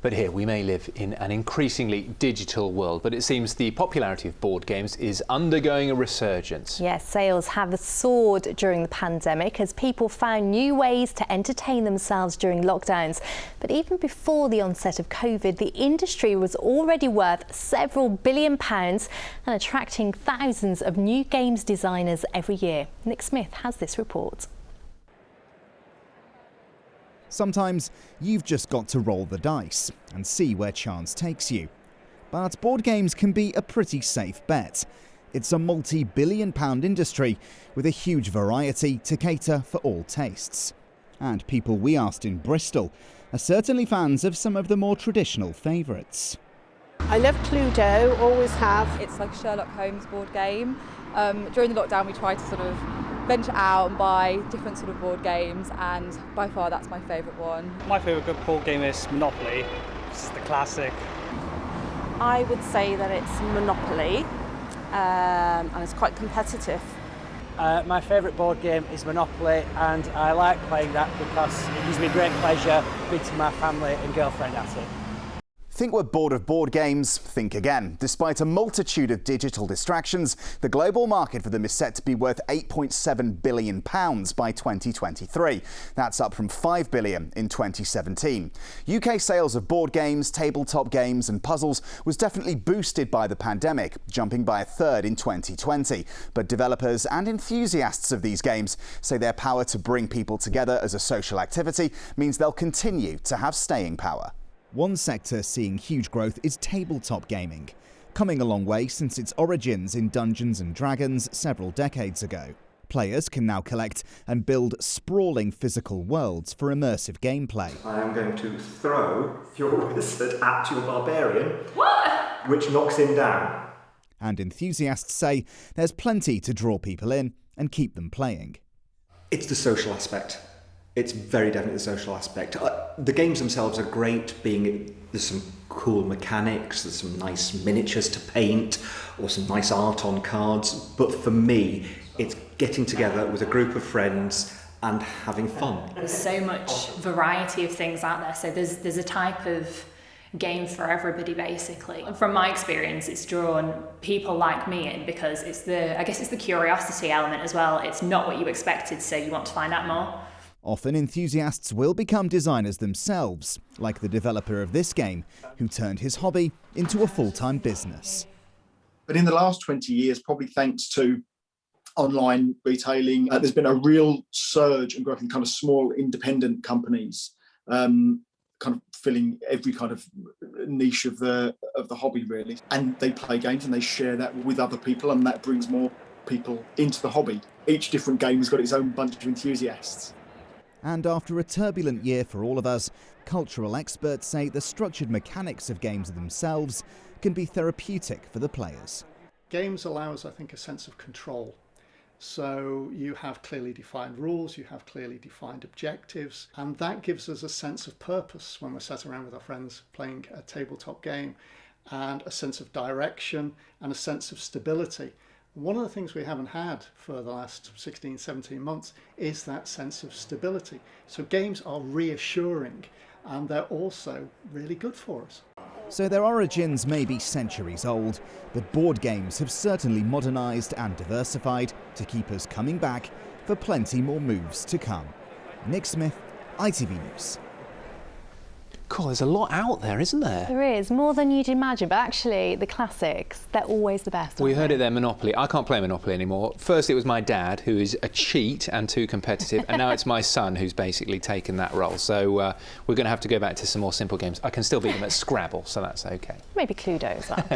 But here we may live in an increasingly digital world, but it seems the popularity of board games is undergoing a resurgence. Yes, sales have soared during the pandemic as people found new ways to entertain themselves during lockdowns. But even before the onset of COVID, the industry was already worth several £billion and attracting thousands of new games designers every year. Nick Smith has this report. Sometimes you've just got to roll the dice and see where chance takes you. But board games can be a pretty safe bet. It's a multi-billion-pound industry with a huge variety to cater for all tastes. And people we asked in Bristol are certainly fans of some of the more traditional favourites. I love Cluedo, always have. It's like a Sherlock Holmes board game. During the lockdown we tried to sort of venture out and buy different sort of board games, and by far that's my favourite one. My favourite good board game is Monopoly. This is the classic. I would say that it's Monopoly, and it's quite competitive. My favourite board game is Monopoly, and I like playing that because it gives me great pleasure meeting my family and girlfriend at it. Think we're bored of board games? Think again. Despite a multitude of digital distractions, the global market for them is set to be worth £8.7 billion by 2023. That's up from £5 billion in 2017. UK sales of board games, tabletop games and puzzles was definitely boosted by the pandemic, jumping by a third in 2020. But developers and enthusiasts of these games say their power to bring people together as a social activity means they'll continue to have staying power. One sector seeing huge growth is tabletop gaming, coming a long way since its origins in Dungeons & Dragons several decades ago. Players can now collect and build sprawling physical worlds for immersive gameplay. I am going to throw your wizard at your barbarian, What? which knocks him down. And enthusiasts say there's plenty to draw people in and keep them playing. It's the social aspect. It's very definitely the social aspect. The games themselves are great, there's some cool mechanics, there's some nice miniatures to paint, or some nice art on cards. But for me, it's getting together with a group of friends and having fun. There's so much variety of things out there, so there's a type of game for everybody basically. And from my experience, it's drawn people like me in because it's the curiosity element as well. It's not what you expected, so you want to find out more. Often enthusiasts will become designers themselves, like the developer of this game, who turned his hobby into a full-time business. But in the last 20 years, probably thanks to online retailing, there's been a real surge and growth in kind of small independent companies, kind of filling every kind of niche of the hobby really. And they play games and they share that with other people, and that brings more people into the hobby. Each different game has got its own bunch of enthusiasts. And after a turbulent year for all of us, cultural experts say the structured mechanics of games themselves can be therapeutic for the players. Games allow us, I think, a sense of control. So you have clearly defined rules, you have clearly defined objectives, and that gives us a sense of purpose when we're sat around with our friends playing a tabletop game, and a sense of direction and a sense of stability. One of the things we haven't had for the last 16, 17 months is that sense of stability. So games are reassuring, and they're also really good for us. So their origins may be centuries old, but board games have certainly modernised and diversified to keep us coming back for plenty more moves to come. Nick Smith, ITV News. Cool, there's a lot out there, isn't there? There is, more than you'd imagine, but actually the classics, they're always the best. We heard it there, Monopoly. I can't play Monopoly anymore. First it was my dad, who is a cheat and too competitive, and now it's my son who's basically taken that role. So we're going to have to go back to some more simple games. I can still beat them at Scrabble, so that's okay. Maybe Cluedo as well.